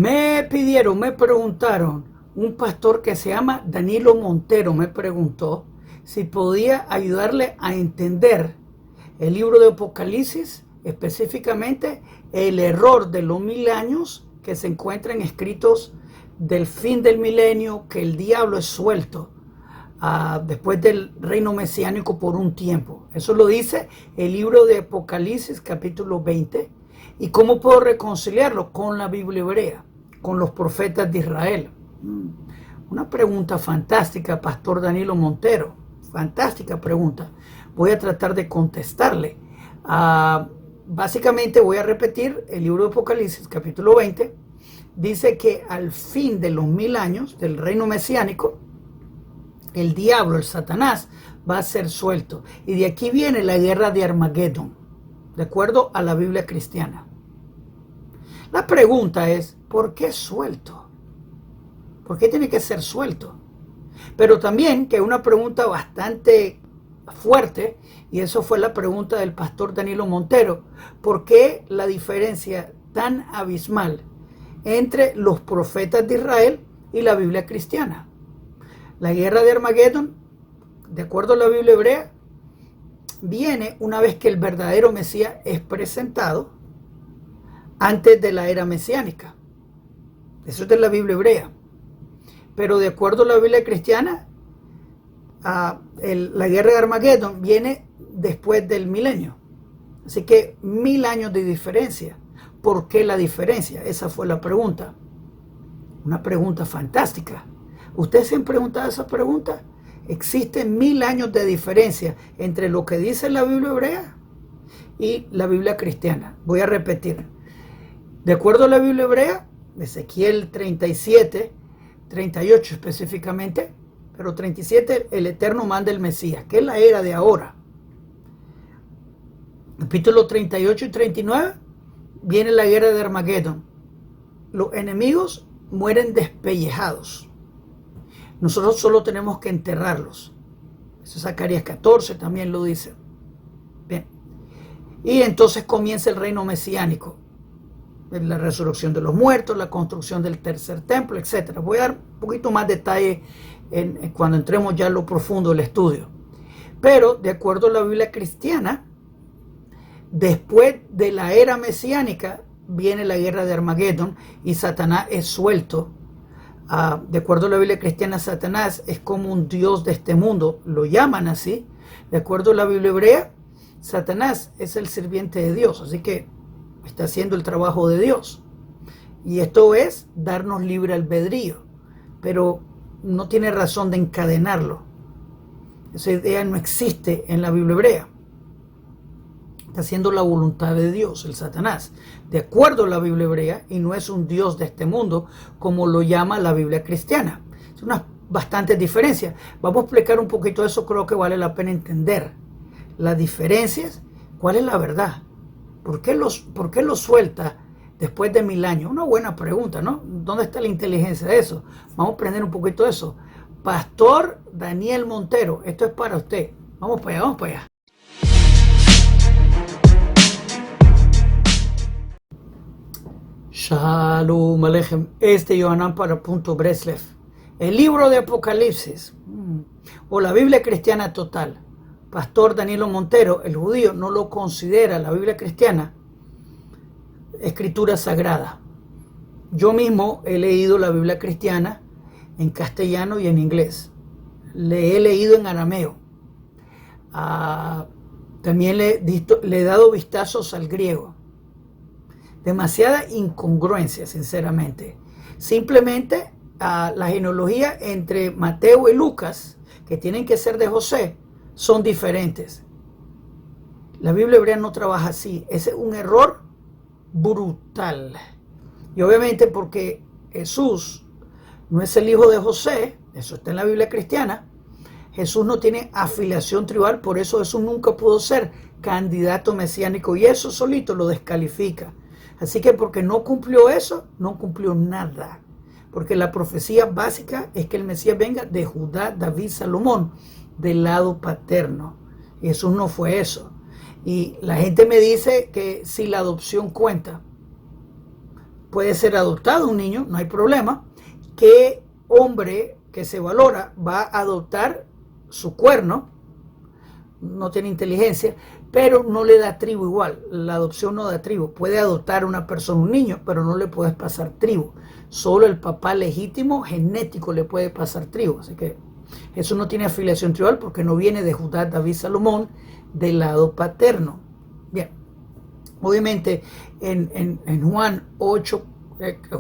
Me preguntaron, un pastor que se llama Danilo Montero me preguntó si podía ayudarle a entender el libro de Apocalipsis, específicamente el error de los 1000 años que se encuentran escritos del fin del milenio, que el diablo es suelto después del reino mesiánico por un tiempo. Eso lo dice el libro de Apocalipsis capítulo 20. ¿Y cómo puedo reconciliarlo con la Biblia hebrea, con los profetas de Israel? Una pregunta fantástica, Pastor Danilo Montero. Fantástica pregunta. Voy a tratar de contestarle. Básicamente voy a repetir el libro de Apocalipsis capítulo 20. Dice que al fin de los 1000 años del reino mesiánico, el diablo, el Satanás, va a ser suelto. Y de aquí viene la guerra de Armagedón, de acuerdo a la Biblia cristiana. La pregunta es, ¿por qué suelto? ¿Por qué tiene que ser suelto? Pero también, que es una pregunta bastante fuerte, y eso fue la pregunta del pastor Danilo Montero, ¿por qué la diferencia tan abismal entre los profetas de Israel y la Biblia cristiana? La guerra de Armagedón, de acuerdo a la Biblia hebrea, viene una vez que el verdadero Mesías es presentado antes de la era mesiánica. Eso es de la Biblia hebrea. Pero de acuerdo a la Biblia cristiana, la guerra de Armagedón viene después del milenio. Así que 1000 años de diferencia. ¿Por qué la diferencia? Esa fue la pregunta. Una pregunta fantástica. ¿Ustedes se han preguntado esa pregunta? ¿Existen 1000 años de diferencia entre lo que dice la Biblia hebrea y la Biblia cristiana? Voy a repetir. De acuerdo a la Biblia hebrea, Ezequiel 37, 38 específicamente, pero 37, el Eterno manda el Mesías, que es la era de ahora. Capítulo 38 y 39, viene la guerra de Armagedón. Los enemigos mueren despellejados. Nosotros solo tenemos que enterrarlos. Eso es Zacarías 14, también lo dice. Bien. Y entonces comienza el reino mesiánico. La resurrección de los muertos, la construcción del tercer templo, etc. Voy a dar un poquito más detalle cuando entremos ya en lo profundo del estudio. Pero, de acuerdo a la Biblia cristiana, después de la era mesiánica viene la guerra de Armagedón y Satanás es suelto. De acuerdo a la Biblia cristiana, Satanás es como un dios de este mundo, lo llaman así. De acuerdo a la Biblia hebrea, Satanás es el sirviente de Dios, así que está haciendo el trabajo de Dios. Y esto es darnos libre albedrío, pero no tiene razón de encadenarlo. Esa idea no existe en la Biblia hebrea. Está haciendo la voluntad de Dios, el Satanás, de acuerdo a la Biblia hebrea, y no es un Dios de este mundo como lo llama la Biblia cristiana. Es una bastante diferencia. Vamos a explicar un poquito eso, creo que vale la pena entender las diferencias. ¿Cuál es la verdad? ¿Por qué los suelta después de 1000 años? Una buena pregunta, ¿no? ¿Dónde está la inteligencia de eso? Vamos a aprender un poquito de eso. Pastor Daniel Montero, esto es para usted. Vamos para allá, vamos para allá. Shalom Aleichem, Yohanan para Punto Breslev. El libro de Apocalipsis, o la Biblia cristiana total. Pastor Danilo Montero, el judío, no lo considera la Biblia cristiana escritura sagrada. Yo mismo he leído la Biblia cristiana en castellano y en inglés. Le he leído en arameo. También le he dado vistazos al griego. Demasiada incongruencia, sinceramente. Simplemente la genealogía entre Mateo y Lucas, que tienen que ser de José, son diferentes. La Biblia hebrea no trabaja así. Ese es un error brutal. Y obviamente porque Jesús no es el hijo de José, eso está en la Biblia cristiana, Jesús no tiene afiliación tribal, por eso Jesús nunca pudo ser candidato mesiánico y eso solito lo descalifica. Así que porque no cumplió eso, no cumplió nada. Porque la profecía básica es que el Mesías venga de Judá, David, Salomón, del lado paterno. Y Jesús no fue eso. Y la gente me dice que si la adopción cuenta. puede ser adoptado un niño, no hay problema. ¿Qué hombre que se valora va a adoptar su cuerno? No tiene inteligencia, pero no le da tribu igual. La adopción no da tribu. Puede adoptar una persona, un niño, pero no le puedes pasar tribu. Solo el papá legítimo, genético, le puede pasar tribu. Así que eso no tiene afiliación tribal porque no viene de Judá, David, Salomón, del lado paterno. Bien, obviamente en Juan 8,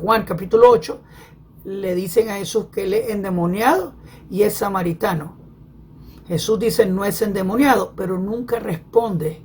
Juan capítulo 8, le dicen a Jesús que él es endemoniado y es samaritano. Jesús dice no es endemoniado, pero nunca responde,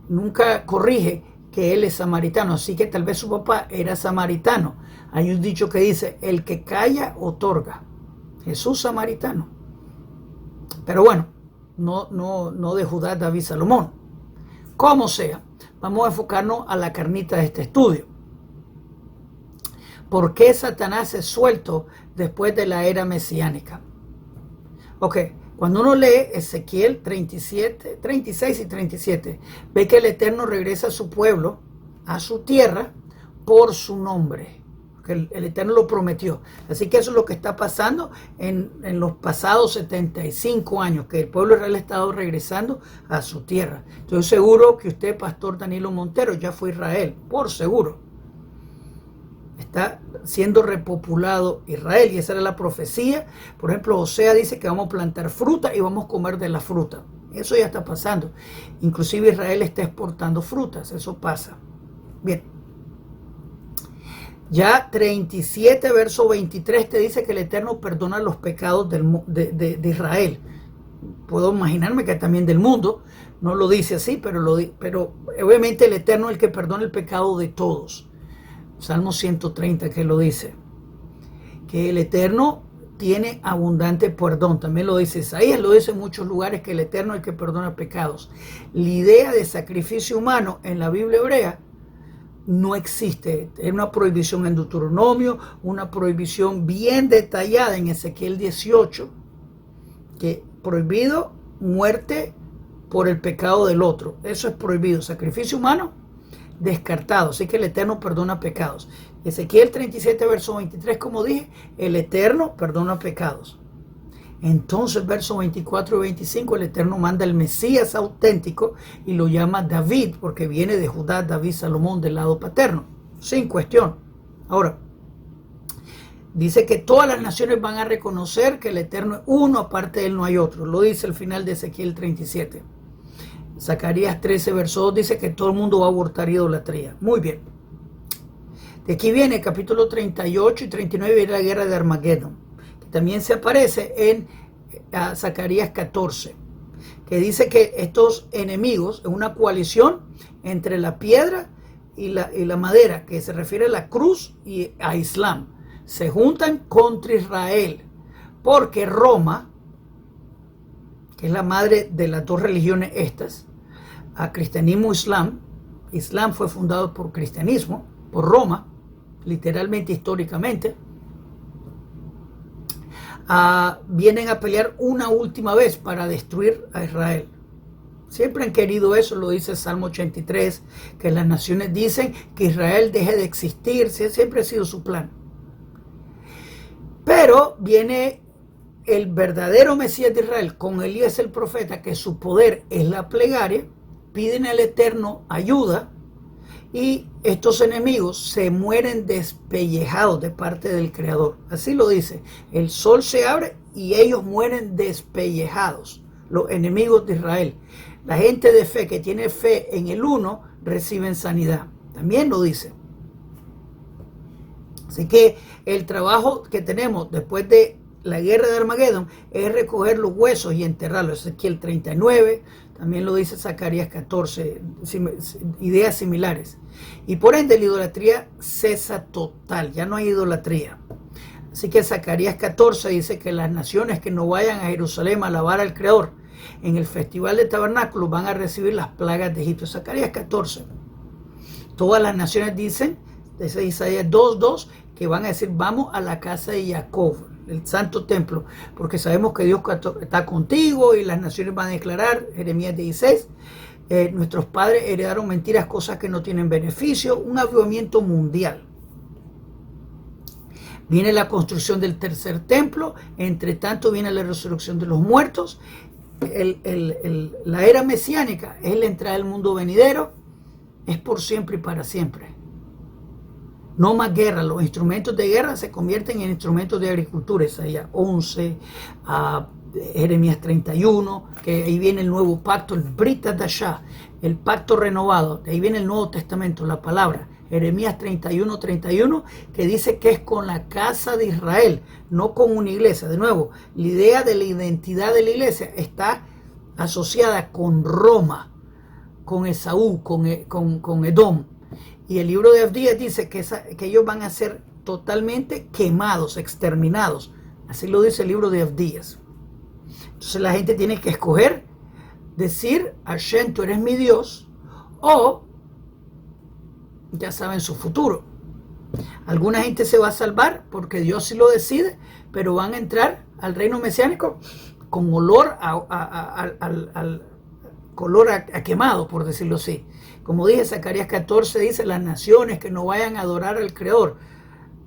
nunca corrige que él es samaritano. Así que tal vez su papá era samaritano. Hay un dicho que dice, el que calla, otorga. Jesús samaritano. Pero bueno, no de Judá, David, Salomón. Como sea, vamos a enfocarnos a la carnita de este estudio. ¿Por qué Satanás es suelto después de la era mesiánica? Ok. Cuando uno lee Ezequiel 37, 36 y 37, ve que el Eterno regresa a su pueblo, a su tierra, por su nombre. Que el Eterno lo prometió. Así que eso es lo que está pasando en los pasados 75 años, que el pueblo de Israel ha estado regresando a su tierra. Estoy seguro que usted, Pastor Danilo Montero, ya fue a Israel, por seguro. Está siendo repopulado Israel y esa era la profecía. Por ejemplo, Osea dice que vamos a plantar fruta y vamos a comer de la fruta. Eso ya está pasando. Inclusive Israel está exportando frutas. Eso pasa. Bien. Ya 37 verso 23 te dice que el Eterno perdona los pecados de Israel. Puedo imaginarme que también del mundo. No lo dice así, pero obviamente el Eterno es el que perdona el pecado de todos. Salmo 130 que lo dice, que el Eterno tiene abundante perdón. También lo dice Isaías, lo dice en muchos lugares, que el Eterno es el que perdona pecados. La idea de sacrificio humano en la Biblia hebrea no existe. Es una prohibición en Deuteronomio, una prohibición bien detallada en Ezequiel 18, que prohibido muerte por el pecado del otro. Eso es prohibido. Sacrificio humano descartado, así que el Eterno perdona pecados. Ezequiel 37 verso 23, como dije, el Eterno perdona pecados. Entonces verso 24 y 25, el Eterno manda el Mesías auténtico y lo llama David, porque viene de Judá, David, Salomón, del lado paterno, sin cuestión. Ahora, dice que todas las naciones van a reconocer que el Eterno es uno, aparte de él no hay otro. Lo dice al final de Ezequiel 37. Zacarías 13, verso 2 dice que todo el mundo va a abortar idolatría. Muy bien. De aquí viene capítulo 38 y 39, viene la guerra de Armagedón, que también se aparece en Zacarías 14, que dice que estos enemigos, es una coalición entre la piedra y la madera, que se refiere a la cruz y a Islam, se juntan contra Israel, porque Roma, que es la madre de las dos religiones estas, a cristianismo e Islam. Islam fue fundado por cristianismo, por Roma, literalmente, históricamente. Vienen a pelear una última vez para destruir a Israel. Siempre han querido eso, lo dice Salmo 83, que las naciones dicen que Israel deje de existir, siempre ha sido su plan. Pero viene el verdadero Mesías de Israel con Elías el profeta, que su poder es la plegaria, piden al Eterno ayuda y estos enemigos se mueren despellejados de parte del Creador. Así lo dice, el sol se abre y ellos mueren despellejados, los enemigos de Israel. La gente de fe que tiene fe en el uno reciben sanidad. También lo dice. Así que el trabajo que tenemos después de la guerra de Armagedón es recoger los huesos y enterrarlos. Ezequiel 39, también lo dice Zacarías 14, ideas similares. Y por ende la idolatría cesa total, ya no hay idolatría. Así que Zacarías 14 dice que las naciones que no vayan a Jerusalén a alabar al Creador en el festival de tabernáculos van a recibir las plagas de Egipto. Zacarías 14. Todas las naciones dicen, dice Isaías 2:2, que van a decir vamos a la casa de Jacob, el santo templo, porque sabemos que Dios está contigo y las naciones van a declarar, Jeremías 16, Nuestros padres heredaron mentiras, cosas que no tienen beneficio, un avivamiento mundial. Viene la construcción del tercer templo, entre tanto viene la resurrección de los muertos. La era mesiánica es la entrada del mundo venidero, es por siempre y para siempre. No más guerra, los instrumentos de guerra se convierten en instrumentos de agricultura. Isaías 11, Jeremías 31, que ahí viene el nuevo pacto, el Brit Hadashah, el pacto renovado. De ahí viene el Nuevo Testamento, la palabra. Jeremías 31, 31, que dice que es con la casa de Israel, no con una iglesia. De nuevo, la idea de la identidad de la iglesia está asociada con Roma, con Esaú, con Edom. Y el libro de Abdías dice que ellos van a ser totalmente quemados, exterminados. Así lo dice el libro de Abdías. Entonces la gente tiene que escoger, decir, Hashem, tú eres mi Dios, o ya saben su futuro. Alguna gente se va a salvar porque Dios sí lo decide, pero van a entrar al reino mesiánico con olor a quemado, por decirlo así. Como dije, Zacarías 14 dice, las naciones que no vayan a adorar al Creador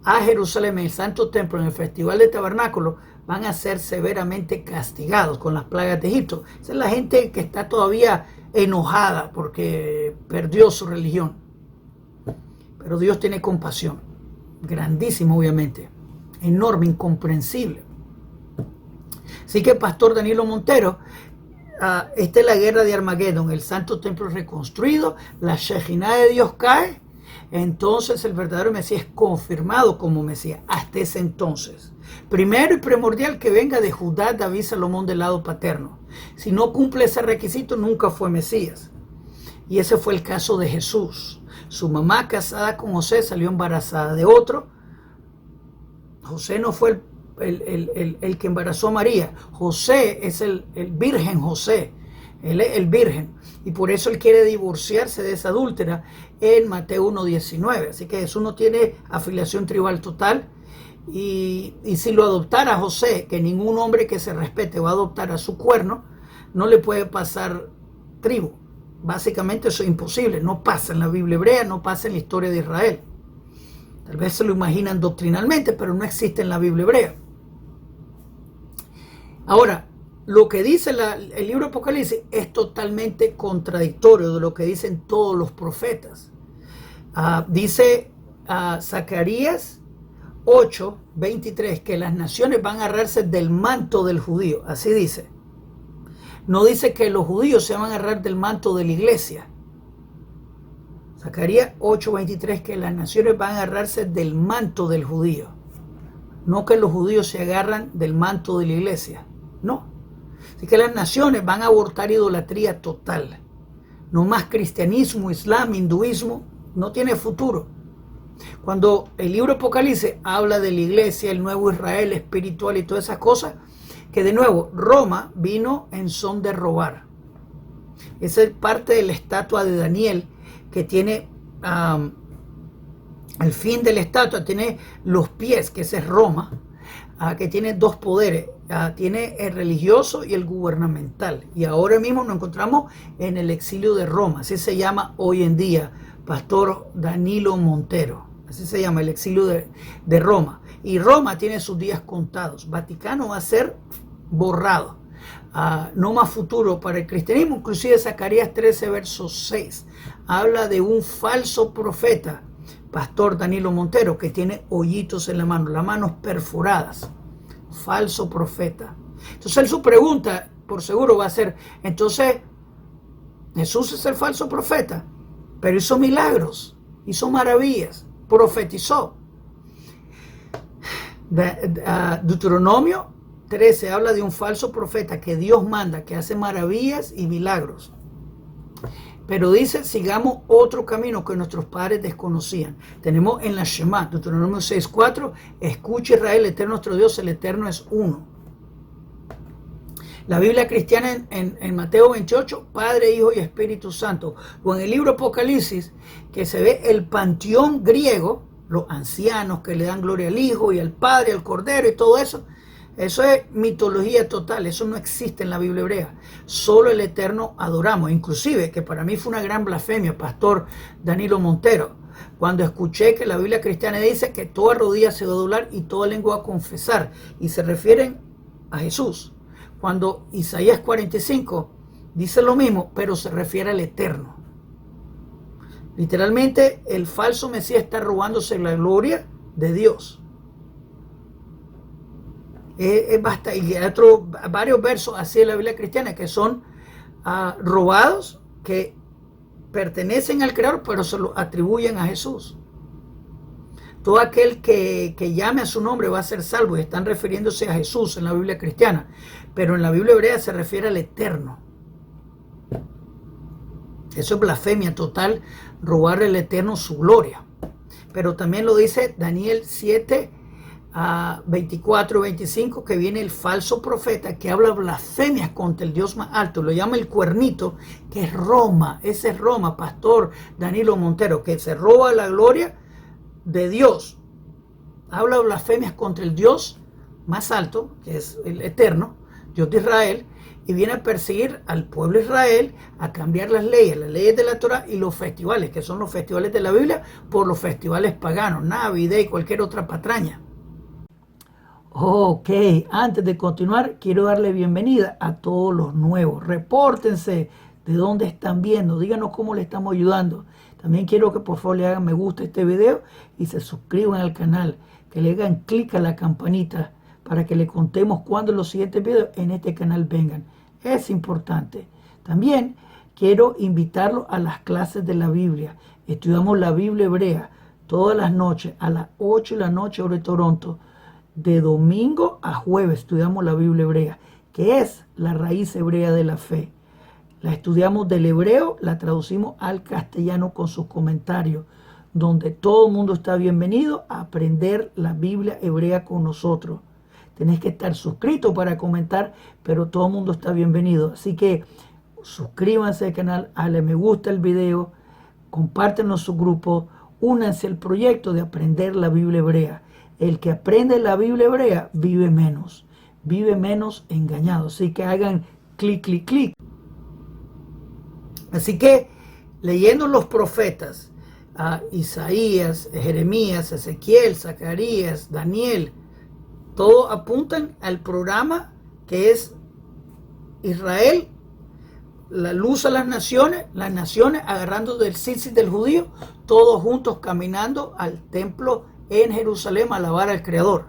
a Jerusalén, en el Santo Templo, en el Festival de Tabernáculos, van a ser severamente castigados con las plagas de Egipto. Esa es la gente que está todavía enojada porque perdió su religión. Pero Dios tiene compasión, grandísimo obviamente, enorme, incomprensible. Así que Pastor Danilo Montero, esta es la guerra de Armagedón, el Santo Templo reconstruido, la Shejinah de Dios cae, entonces el verdadero Mesías es confirmado como Mesías hasta ese entonces. Primero y primordial que venga de Judá, David, Salomón del lado paterno. Si no cumple ese requisito, nunca fue Mesías. Y ese fue el caso de Jesús. Su mamá, casada con José, salió embarazada de otro. José no fue el que embarazó a María. José es el virgen José. Él es el virgen. Y por eso él quiere divorciarse de esa adúltera en Mateo 1:19. Así que Jesús no tiene afiliación tribal total. Y si lo adoptara José, que ningún hombre que se respete va a adoptar a su cuerno, no le puede pasar tribu. Básicamente eso es imposible, no pasa en la Biblia hebrea, no pasa en la historia de Israel. Tal vez se lo imaginan doctrinalmente, pero no existe en la Biblia hebrea. Ahora, lo que dice el libro Apocalipsis es totalmente contradictorio de lo que dicen todos los profetas. Dice Zacarías 8:23 que las naciones van a agarrarse del manto del judío, así dice. No dice que los judíos se van a agarrar del manto de la iglesia. Zacarías 8:23 que las naciones van a agarrarse del manto del judío. No que los judíos se agarran del manto de la iglesia. No. Así que las naciones van a abortar idolatría total. No más cristianismo, islam, hinduismo. No tiene futuro. Cuando el libro Apocalipsis habla de la iglesia, el nuevo Israel espiritual y todas esas cosas, que de nuevo, Roma vino en son de robar. Esa es parte de la estatua de Daniel, que tiene, al fin de la estatua, tiene los pies, que ese es Roma, que tiene dos poderes, tiene el religioso y el gubernamental. Y ahora mismo nos encontramos en el exilio de Roma, así se llama hoy en día, Pastor Danilo Montero. Así se llama, el exilio de Roma. Y Roma tiene sus días contados. Vaticano va a ser borrado. No más futuro para el cristianismo. Inclusive Zacarías 13, verso 6, habla de un falso profeta, Pastor Danilo Montero, que tiene hoyitos en la mano, las manos perforadas. Falso profeta. Entonces su pregunta, por seguro, va a ser, entonces, Jesús es el falso profeta, pero hizo milagros, hizo maravillas, profetizó. Deuteronomio 13 habla de un falso profeta que Dios manda, que hace maravillas y milagros. Pero dice, sigamos otro camino que nuestros padres desconocían. Tenemos en la Shema, Deuteronomio 6:4, escucha Israel, el eterno nuestro Dios, el eterno es uno. La Biblia cristiana en Mateo 28, Padre, Hijo y Espíritu Santo. O en el libro Apocalipsis, que se ve el panteón griego, los ancianos que le dan gloria al Hijo y al Padre, al Cordero y todo eso. Eso es mitología total, eso no existe en la Biblia hebrea. Solo el Eterno adoramos. Inclusive, que para mí fue una gran blasfemia, pastor Danilo Montero, cuando escuché que la Biblia cristiana dice que toda rodilla se va a doblar y toda lengua va a confesar, y se refieren a Jesús. Cuando Isaías 45 dice lo mismo, pero se refiere al Eterno. Literalmente, el falso Mesías está robándose la gloria de Dios. Basta, y hay varios versos así de la Biblia cristiana que son robados, que pertenecen al Creador, pero se lo atribuyen a Jesús. Todo aquel que llame a su nombre va a ser salvo, y están refiriéndose a Jesús en la Biblia cristiana, pero en la Biblia hebrea se refiere al Eterno. Eso es blasfemia total, robar al Eterno su gloria. Pero también lo dice Daniel 7, 24 y 25, que viene el falso profeta que habla blasfemias contra el Dios más alto, lo llama el cuernito, que es Roma. Ese es Roma, pastor Danilo Montero, que se roba la gloria de Dios. Habla blasfemias contra el Dios más alto, que es el Eterno, Dios de Israel, y viene a perseguir al pueblo de Israel, a cambiar las leyes de la Torah y los festivales, que son los festivales de la Biblia, por los festivales paganos, Navidad y cualquier otra patraña. Ok, antes de continuar, quiero darle bienvenida a todos los nuevos. Repórtense de dónde están viendo, díganos cómo le estamos ayudando. También quiero que por favor le hagan me gusta a este video y se suscriban al canal, que le hagan clic a la campanita para que le contemos cuando los siguientes videos en este canal vengan. Es importante. También quiero invitarlos a las clases de la Biblia. Estudiamos la Biblia hebrea todas las noches a las 8 de la noche hora de Toronto. De domingo a jueves estudiamos la Biblia hebrea, que es la raíz hebrea de la fe. La estudiamos del hebreo, la traducimos al castellano con sus comentarios, donde todo el mundo está bienvenido a aprender la Biblia hebrea con nosotros. Tenés que estar suscrito para comentar, pero todo el mundo está bienvenido. Así que suscríbanse al canal, dale me gusta el video, compártenos su grupo, únanse al proyecto de aprender la Biblia hebrea. El que aprende la Biblia hebrea vive menos engañado. Así que hagan clic, clic, clic. Así que leyendo los profetas, Isaías, Jeremías, Ezequiel, Zacarías, Daniel, todos apuntan al programa que es Israel, la luz a las naciones agarrando del Sitsi del judío, todos juntos caminando al templo en Jerusalén a alabar al Creador.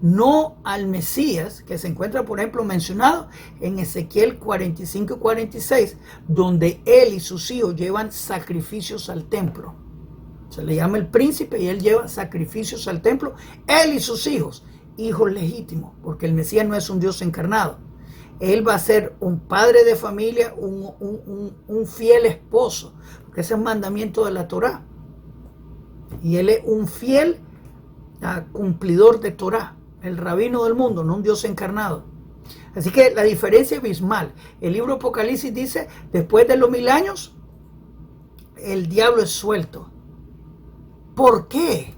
No al Mesías, que se encuentra, por ejemplo, mencionado en Ezequiel 45 y 46, donde él y sus hijos llevan sacrificios al templo. Se le llama el príncipe y él lleva sacrificios al templo, él y sus hijos legítimos, porque el Mesías no es un Dios encarnado. Él va a ser un padre de familia, un fiel esposo, porque ese es el mandamiento de la Torá. Y él es un fiel cumplidor de Torá, el rabino del mundo, no un Dios encarnado. Así que la diferencia es abismal. El libro Apocalipsis dice, después de los 1000 años, el diablo es suelto. ¿Por qué?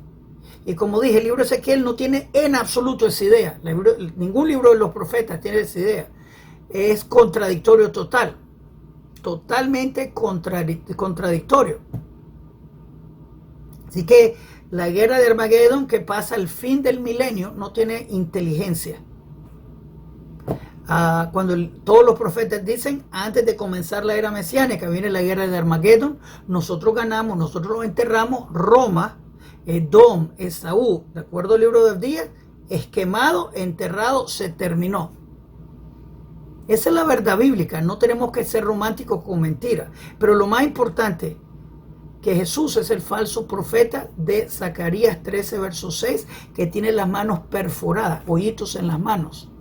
Y como dije, el libro de Ezequiel no tiene en absoluto esa idea. Ningún libro de los profetas tiene esa idea. Es contradictorio total. Totalmente contradictorio. Así que la guerra de Armagedón, que pasa al fin del milenio, no tiene inteligencia. Cuando todos los profetas dicen, antes de comenzar la era mesiánica, viene la guerra de Armagedón, nosotros ganamos, nosotros lo enterramos, Roma, Edom, Esaú, de acuerdo al libro de Abdías, es quemado, enterrado, se terminó. Esa es la verdad bíblica, no tenemos que ser románticos con mentiras. Pero lo más importante, que Jesús es el falso profeta de Zacarías 13, verso 6, que tiene las manos perforadas, hoyitos en las manos.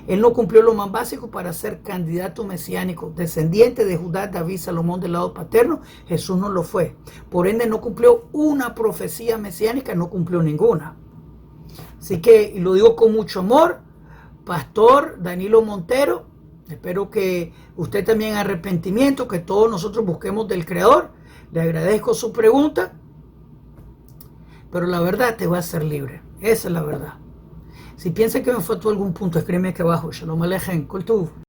Él no cumplió lo más básico para ser candidato mesiánico, descendiente de Judá, David, Salomón del lado paterno. Jesús no lo fue. Por ende no cumplió una profecía mesiánica, no cumplió ninguna. Así que, y lo digo con mucho amor, pastor Danilo Montero, espero que usted también arrepentimiento, que todos nosotros busquemos del Creador. Le agradezco su pregunta, pero la verdad te va a hacer libre. Esa es la verdad. Si piensa que me faltó algún punto, escríbeme aquí abajo. Shalom Aleichem, Kol Tuv.